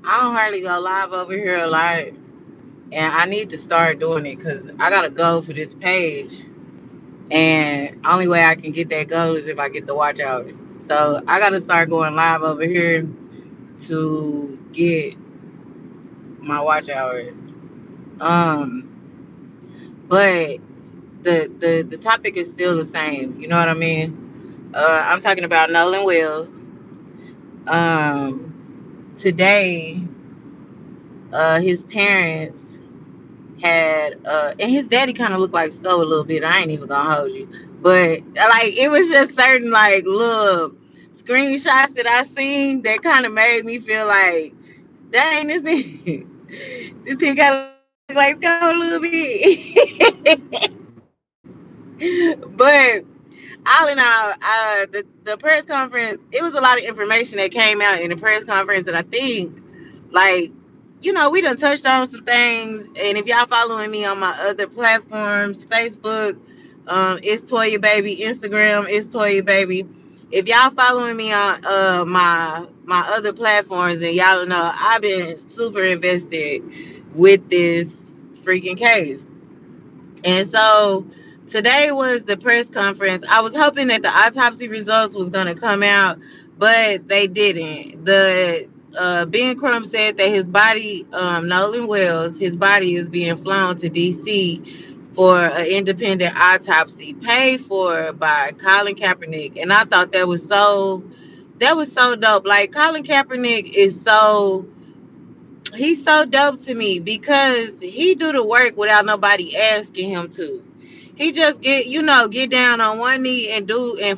I don't hardly go live over here a lot, and I need to start doing it because I gotta go for this page. And only way I can get that goal is if I get the watch hours. So I gotta start going live over here to get my watch hours. Um, but the topic is still the same. You know what I mean? I'm talking about Nolan Wells. Today, his parents had and his daddy kind of looked like Skull a little bit. I ain't even gonna hold you, but like it was just certain like little screenshots that I seen that kind of made me feel like, dang, this nigga, this nigga gotta look like Skull a little bit. But all in all, the press conference, it was a lot of information that came out in the press conference that I think, like, we done touched on some things. And if y'all following me on my other platforms, Facebook, it's Toya Baby, Instagram, it's Toya Baby. If y'all following me on my other platforms, then y'all know I've been super invested with this freaking case. And so today was the press conference. I was hoping that the autopsy results was going to come out, but they didn't. The Ben Crump said that his body, Nolan Wells, his body is being flown to D.C. for an independent autopsy paid for by Colin Kaepernick. And I thought that was so dope. Like, Colin Kaepernick is he's so dope to me because he do the work without nobody asking him to. He just get down on one knee and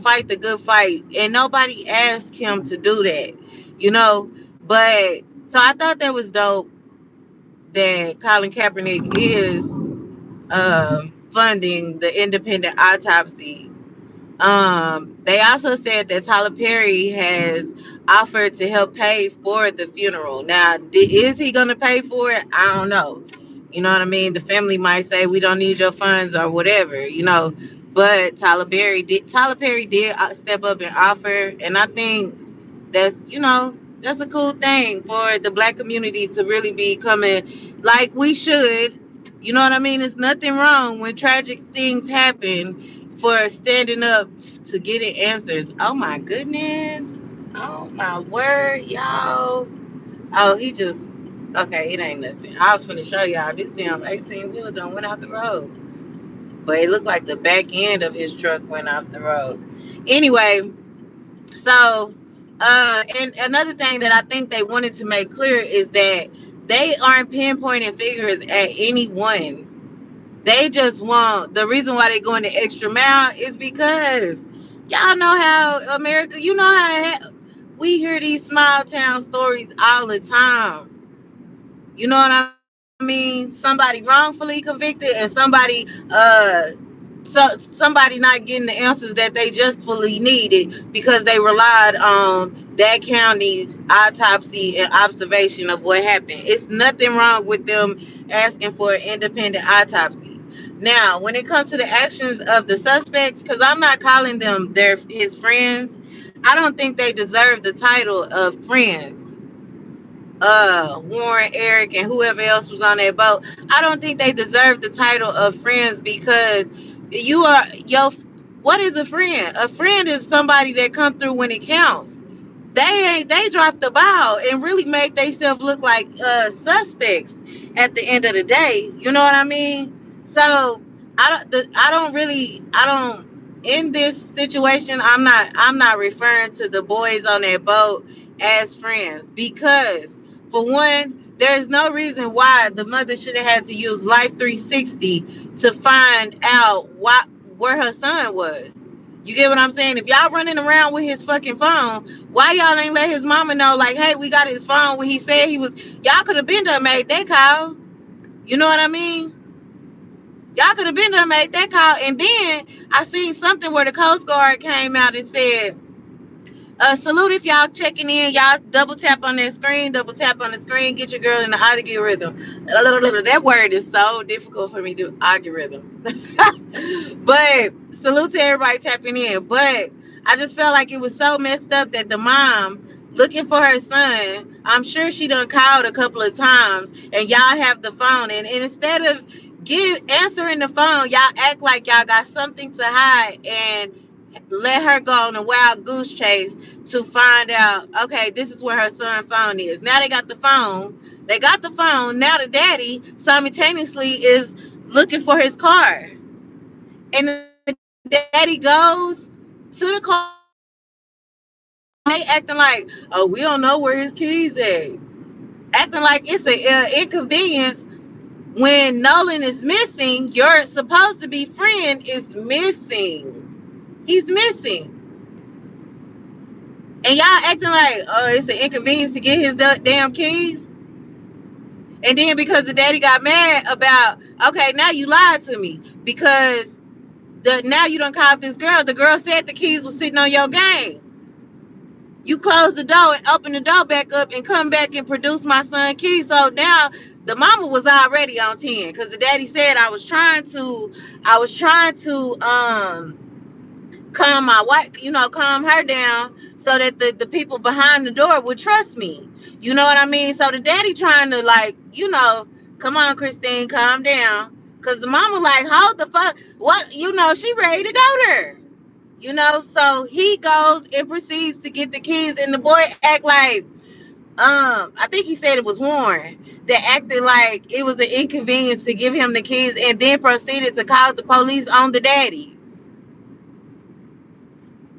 fight the good fight, and nobody asked him to do that, you know. But so I thought that was dope that Colin Kaepernick is funding the independent autopsy. They also said that Tyler Perry has offered to help pay for the funeral. Now, is he going to pay for it? I don't know. You know what I mean? The family might say we don't need your funds or whatever, But Tyler Perry did step up and offer, and I think that's a cool thing for the black community to really be coming like we should. You know what I mean? There's nothing wrong when tragic things happen for standing up to getting answers. Oh my goodness. Oh my word, y'all. Oh, he just okay, it ain't nothing. I was finna show y'all this damn 18 wheeler done went off the road. But it looked like the back end of his truck went off the road. Anyway, so and another thing that I think they wanted to make clear is that they aren't pinpointing figures at anyone. They just want the reason why they're going the extra mile is because y'all know how America, we hear these small town stories all the time. You know what I mean? Somebody wrongfully convicted and somebody not getting the answers that they justly needed because they relied on that county's autopsy and observation of what happened. It's nothing wrong with them asking for an independent autopsy. Now, when it comes to the actions of the suspects, because I'm not calling them his friends, I don't think they deserve the title of friends. Warren, Eric, and whoever else was on that boat. I don't think they deserve the title of friends because you are yo. What is a friend? A friend is somebody that come through when it counts. They dropped the ball and really make themselves look like suspects at the end of the day. You know what I mean? So I don't in this situation. I'm not referring to the boys on that boat as friends because for one, there's no reason why the mother should have had to use Life 360 to find out where her son was. You get what I'm saying? If y'all running around with his fucking phone, why y'all ain't let his mama know, like, hey, we got his phone when he said he was. Y'all could have been done made that call. You know what I mean? Y'all could have been done made that call. And then I seen something where the Coast Guard came out and said, salute if y'all checking in. Y'all double tap on the screen, get your girl in the algorithm. That word is so difficult for me to do, algorithm. But salute to everybody tapping in. But I just felt like it was so messed up that the mom looking for her son. I'm sure she done called a couple of times, and y'all have the phone. And instead of answering the phone, y'all act like y'all got something to hide and let her go on a wild goose chase to find out, okay, this is where her son's phone is. Now they got the phone. They got the phone. Now the daddy simultaneously is looking for his car. And the daddy goes to the car. They acting like, oh, we don't know where his keys at. Acting like it's an inconvenience when Nolan is missing. Your supposed to be friend is missing. He's missing. And y'all acting like, oh, it's an inconvenience to get his damn keys. And then because the daddy got mad about, okay, now you lied to me because now you done called this girl. The girl said the keys was sitting on your game. You close the door and open the door back up and come back and produce my son keys. So now the mama was already on 10 because the daddy said I was trying to calm my wife, calm her down so that the people behind the door would trust me. You know what I mean? So the daddy trying to come on, Christine, calm down. Cause the mama like, hold the fuck, what? She ready to go there. So he goes and proceeds to get the keys, and the boy act like, I think he said it was Warren that acted like it was an inconvenience to give him the keys, and then proceeded to call the police on the daddy.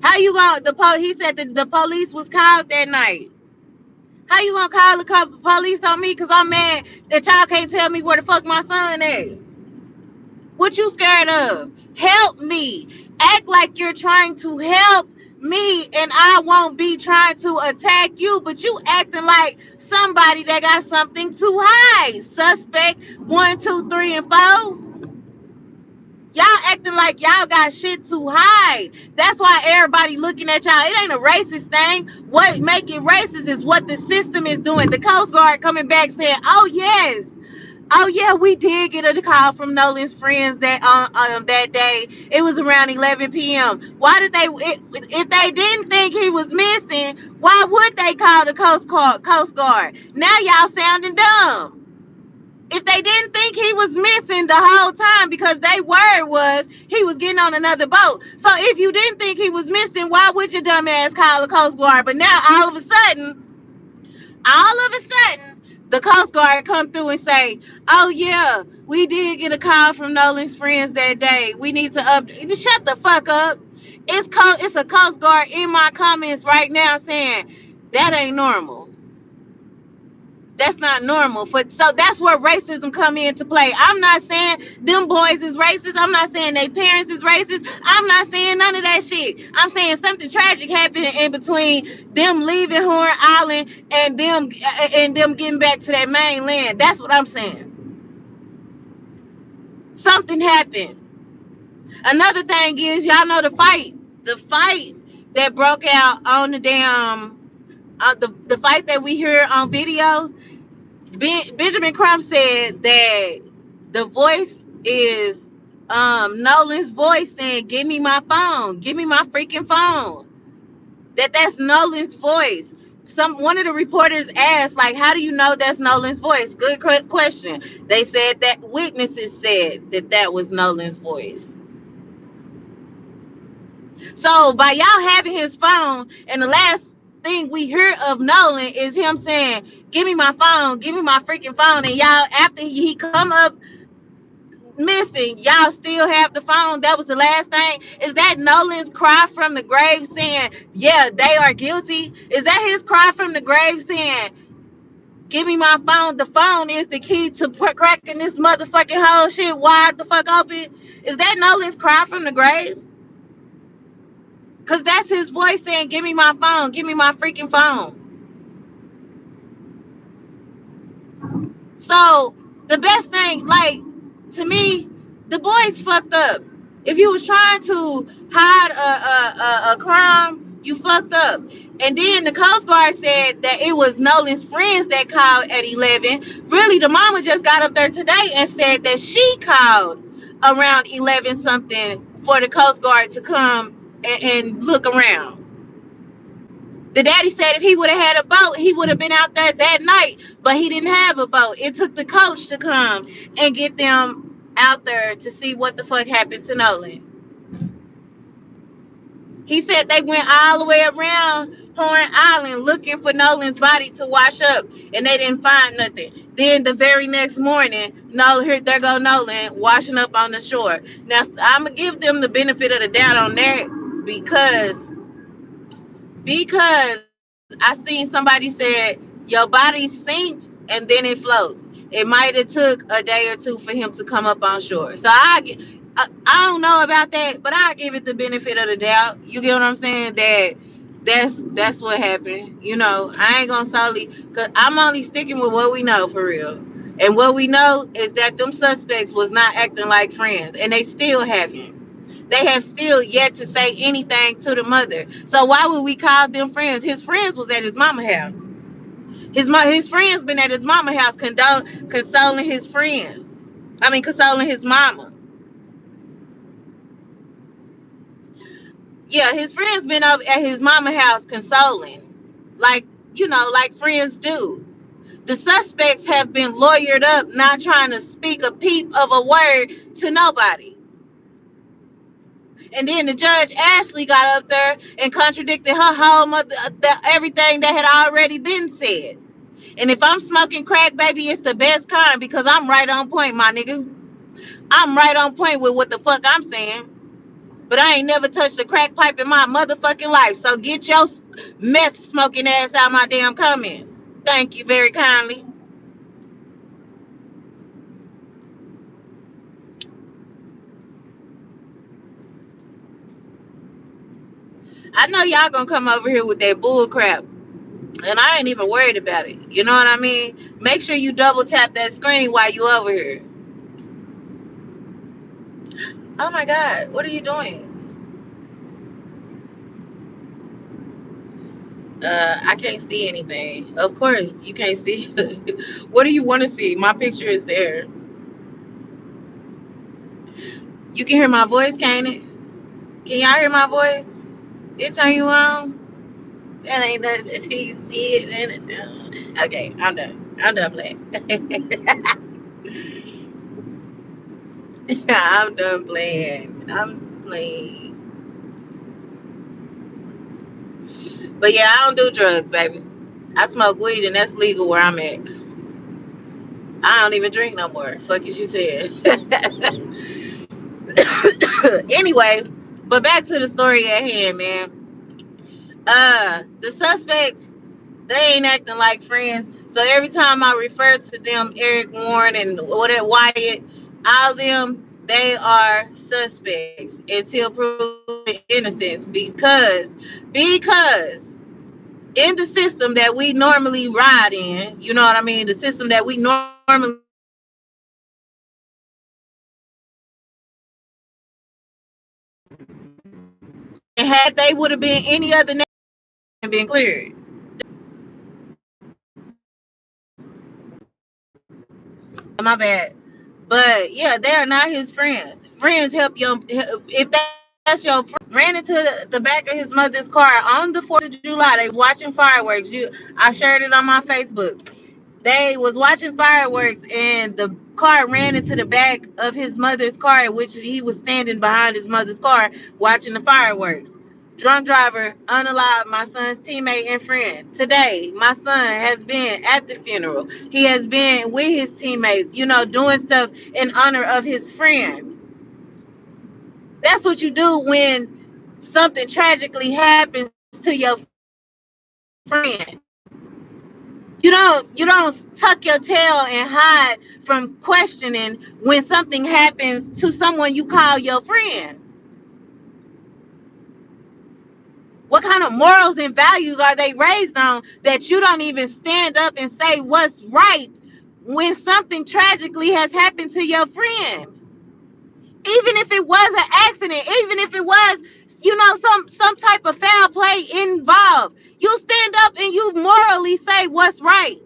How you gonna he said that the police was called that night. How you gonna call the police on me because I'm mad that y'all can't tell me where the fuck my son is? What you scared of? Help me. Act like you're trying to help me, and I won't be trying to attack you, but you acting like somebody that got something to hide. Suspect 1, 2, 3, and 4. Y'all acting like y'all got shit to hide. That's why everybody looking at y'all. It ain't a racist thing. What make it racist is what the system is doing. The Coast Guard coming back saying, oh yes, oh yeah, we did get a call from Nolan's friends that that day. It was around 11 p.m. Why did if they didn't think he was missing, why would they call the Coast Guard? Now y'all sounding dumb. If they didn't think he was missing the whole time, because they word was he was getting on another boat. So if you didn't think he was missing, why would your dumb ass call the Coast Guard? But now all of a sudden, the Coast Guard come through and say, oh yeah, we did get a call from Nolan's friends that day. We need to shut the fuck up. It's a Coast Guard in my comments right now saying that ain't normal. That's not normal. So that's where racism come into play. I'm not saying them boys is racist. I'm not saying their parents is racist. I'm not saying none of that shit. I'm saying something tragic happened in between them leaving Horn Island and them getting back to that mainland. That's what I'm saying. Something happened. Another thing is, y'all know the fight that broke out on the damn the fight that we hear on video. Benjamin Crump said that the voice is Nolan's voice saying, give me my phone, give me my freaking phone. That's Nolan's voice. One of the reporters asked, like, how do you know that's Nolan's voice? Good question. They said that witnesses said that was Nolan's voice. So by y'all having his phone, and the last thing we hear of Nolan is him saying, give me my phone, give me my freaking phone, and y'all, after he come up missing, y'all still have the phone. That was the last thing. Is that Nolan's cry from the grave saying, yeah, they are guilty? Is that his cry from the grave saying, give me my phone? The phone is the key to cracking this motherfucking whole shit wide the fuck open. Is that Nolan's cry from the grave? Because that's his voice saying, give me my phone, give me my freaking phone. So the best thing, like, to me, the boy's fucked up. If you was trying to hide a crime, you fucked up. And then the Coast Guard said that it was Nolan's friends that called at 11. Really, the mama just got up there today and said that she called around 11 something for the Coast Guard to come and look around. The daddy said if he would have had a boat, he would have been out there that night, but he didn't have a boat. It took the coach to come and get them out there to see what the fuck happened to Nolan. He said they went all the way around Horn Island looking for Nolan's body to wash up, and they didn't find nothing. Then the very next morning, Nolan, here there go Nolan washing up on the shore. Now I'm gonna give them the benefit of the doubt on that because I seen somebody said your body sinks and then it floats. It might have took a day or two for him to come up on shore. So I don't know about that, but I give it the benefit of the doubt. You get what I'm saying? That's what happened. You know, I ain't gonna solely, cause I'm only sticking with what we know for real. And what we know is that them suspects was not acting like friends, and they still haven't. They have still yet to say anything to the mother. So why would we call them friends? His friends was at his mama house. His friends been at his mama house consoling his friends. I mean, consoling his mama. Yeah, his friends been up at his mama house consoling, like like friends do. The suspects have been lawyered up, not trying to speak a peep of a word to nobody. And then the judge Ashley got up there and contradicted her whole mother, everything that had already been said. And if I'm smoking crack, baby, it's the best kind because I'm right on point, my nigga. I'm right on point with what the fuck I'm saying. But I ain't never touched a crack pipe in my motherfucking life. So get your meth smoking ass out my damn comments. Thank you very kindly. I know y'all gonna come over here with that bull crap. And I ain't even worried about it. You know what I mean? Make sure you double tap that screen while you over here. Oh my God, what are you doing? I can't see anything. Of course, you can't see. What do you want to see? My picture is there. You can hear my voice, can't it? Can y'all hear my voice? It turn you on? That ain't nothing to see it. Okay, I'm done. I'm done playing. I'm done playing. I'm playing. But yeah, I don't do drugs, baby. I smoke weed and that's legal where I'm at. I don't even drink no more. Fuck as you said. Anyway, but back to the story at hand, man. The suspects, they ain't acting like friends. So every time I refer to them, Eric Warren and whatever Wyatt, all of them, they are suspects until proven innocence because in the system that we normally ride in, you know what I mean, the system that we normally had, they would have been any other name and been cleared. My bad. But yeah, they are not his friends. Friends help you if that's your friend. Ran into the back of his mother's car on the 4th of July. They was watching fireworks. I shared it on my Facebook. They was watching fireworks and the car ran into the back of his mother's car, in which he was standing behind his mother's car watching the fireworks. Drunk driver unalived my son's teammate and friend. Today, my son has been at the funeral. He has been with his teammates, doing stuff in honor of his friend. That's what you do when something tragically happens to your friend. You don't tuck your tail and hide from questioning when something happens to someone you call your friend. What kind of morals and values are they raised on that you don't even stand up and say what's right when something tragically has happened to your friend? Even if it was an accident, even if it was, some type of foul play involved, you stand up and you morally say what's right.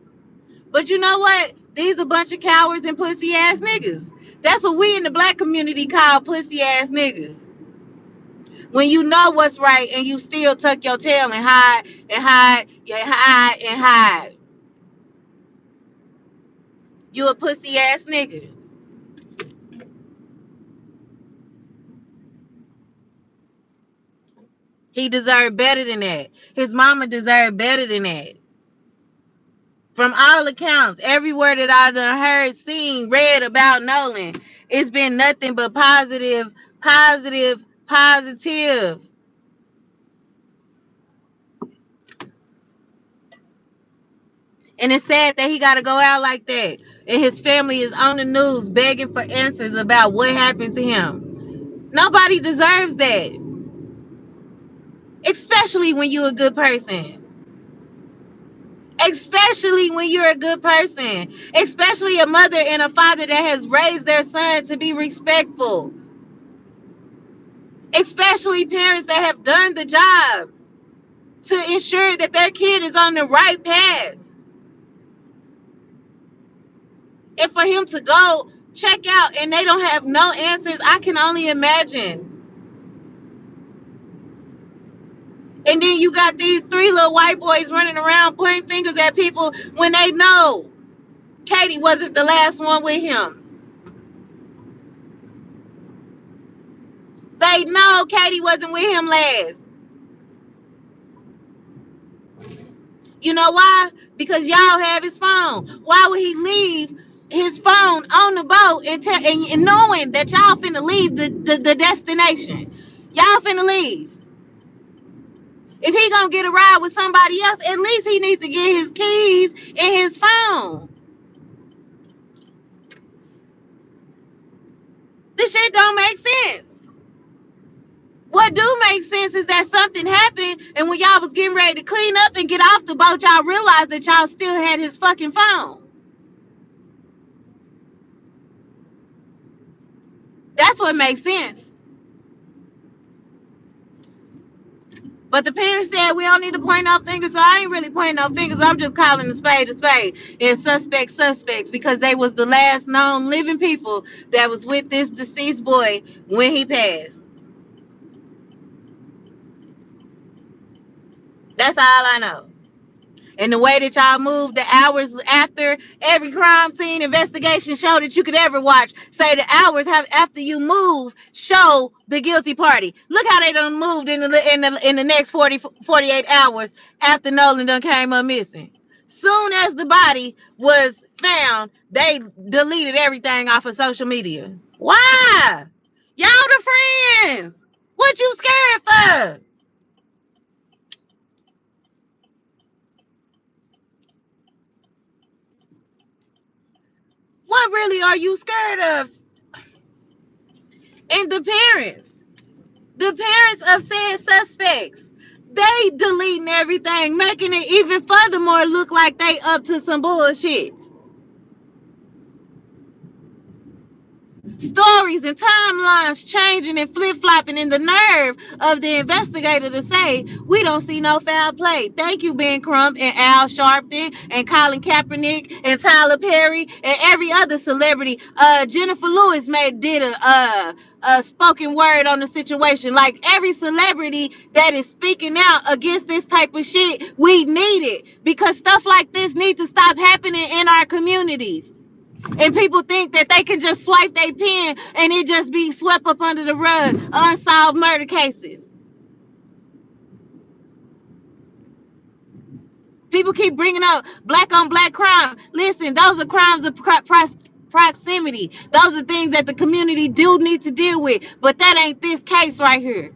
But you know what? These a bunch of cowards and pussy ass niggas. That's what we in the black community call pussy ass niggas. When you know what's right and you still tuck your tail and hide and hide, yeah, hide and hide. You a pussy ass nigga. He deserved better than that. His mama deserved better than that. From all accounts, everywhere that I done heard, seen, read about Nolan, it's been nothing but positive, positive, positive. And it's sad that he got to go out like that. And his family is on the news begging for answers about what happened to him. Nobody deserves that, especially when you're a good person. Especially when you're a good person. Especially a mother and a father that has raised their son to be respectful. Especially parents that have done the job to ensure that their kid is on the right path. And for him to go check out and they don't have no answers, I can only imagine. And then you got these three little white boys running around pointing fingers at people when they know Katie wasn't the last one with him. They know Katie wasn't with him last. You know why? Because y'all have his phone. Why would he leave his phone on the boat and knowing that y'all finna leave the destination? Y'all finna leave. If he gonna get a ride with somebody else, at least he needs to get his keys and his phone. This shit don't make sense. What do make sense is that something happened, and when y'all was getting ready to clean up and get off the boat, y'all realized that y'all still had his fucking phone. That's what makes sense. But the parents said we don't need to point no fingers, so I ain't really pointing no fingers. I'm just calling a spade, and suspects, because they was the last known living people that was with this deceased boy when he passed. That's all I know. And the way that y'all move the hours after every crime scene investigation show that you could ever watch, say the hours have after you move show the guilty party. Look how they done moved in the next 48 hours after Nolan done came up missing. Soon as the body was found, they deleted everything off of social media. Why? Y'all the friends. What you scared for? What really are you scared of? And the parents of said suspects, they deleting everything, making it even furthermore look like they up to some bullshit. Stories and timelines changing and flip-flopping, and the nerve of the investigator to say we don't see no foul play. Thank you, Ben Crump and Al Sharpton and Colin Kaepernick and Tyler Perry and every other celebrity. Jennifer Lewis did a spoken word on the situation. Like every celebrity that is speaking out against this type of shit, we need it, because stuff like this needs to stop happening in our communities. And people think that they can just swipe their pen and it just be swept up under the rug. Unsolved murder cases. People keep bringing up black on black crime. Listen, those are crimes of proximity. Those are things that the community do need to deal with. But that ain't this case right here.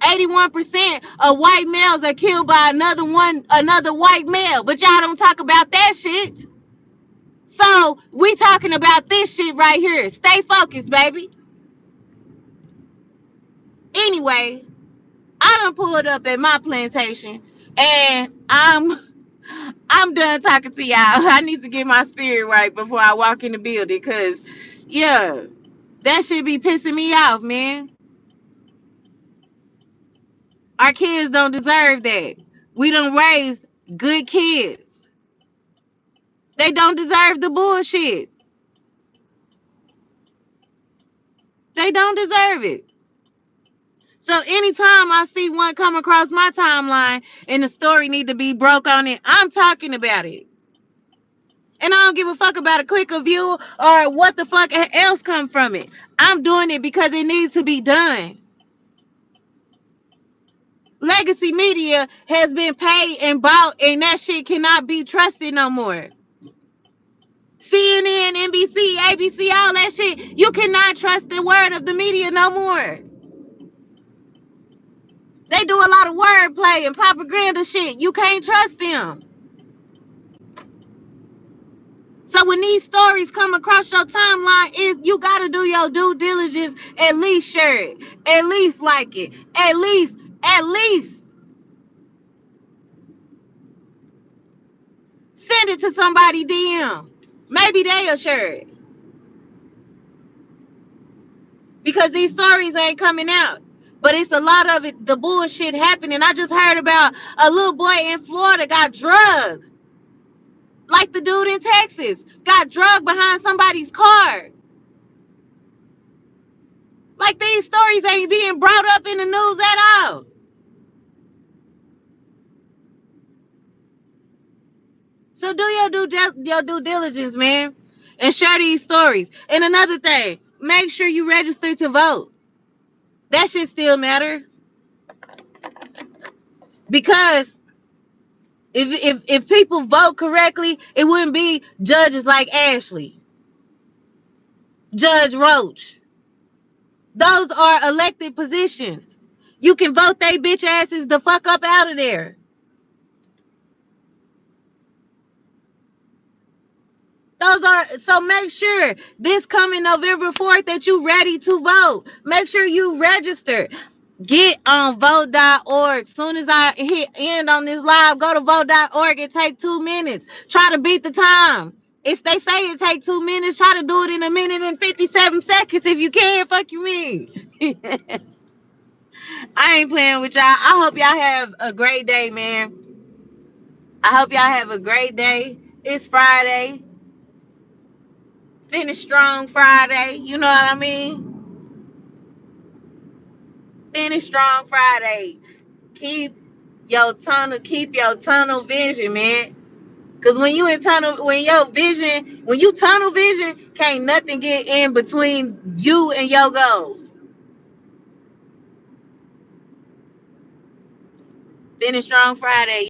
81% of white males are killed by another white male. But y'all don't talk about that shit. So we talking about this shit right here. Stay focused, baby. Anyway, I done pulled up at my plantation and I'm done talking to y'all. I need to get my spirit right before I walk in the building, because yeah, that should be pissing me off, man. Our kids don't deserve that. We done raised good kids. They don't deserve the bullshit. They don't deserve it. So anytime I see one come across my timeline and the story need to be broke on it, I'm talking about it. And I don't give a fuck about a click of view or what the fuck else come from it. I'm doing it because it needs to be done. Legacy media has been paid and bought, and that shit cannot be trusted no more. CNN, NBC, ABC, all that shit, you cannot trust the word of the media no more. They do a lot of wordplay and propaganda shit. You can't trust them. So when these stories come across your timeline, is you gotta do your due diligence. At least share it. At least like it. At least send it to somebody DM. Maybe they'll share it. Because these stories ain't coming out. But it's a lot of it, the bullshit happening. I just heard about a little boy in Florida got drugged. Like the dude in Texas. Got drugged behind somebody's car. Like these stories ain't being brought up in the news at all. So do your due diligence, man. And share these stories. And another thing, make sure you register to vote. That shit still matter. Because if people vote correctly, it wouldn't be judges like Ashley, Judge Roach. Those are elected positions. You can vote they bitch asses the fuck up out of there. So make sure this coming November 4th that you ready to vote. Make sure you register. Get on vote.org. Soon as I hit end on this live, go to vote.org. It take 2 minutes. Try to beat the time. If they say it take 2 minutes, try to do it in 1:57 if you can. Fuck you mean. I ain't playing with y'all. I hope y'all have a great day, man. I hope y'all have a great day. It's Friday. Finish strong Friday. You know what I mean? Finish strong Friday. Keep your tunnel vision, man. Cause when you tunnel vision, can't nothing get in between you and your goals. Finish strong Friday.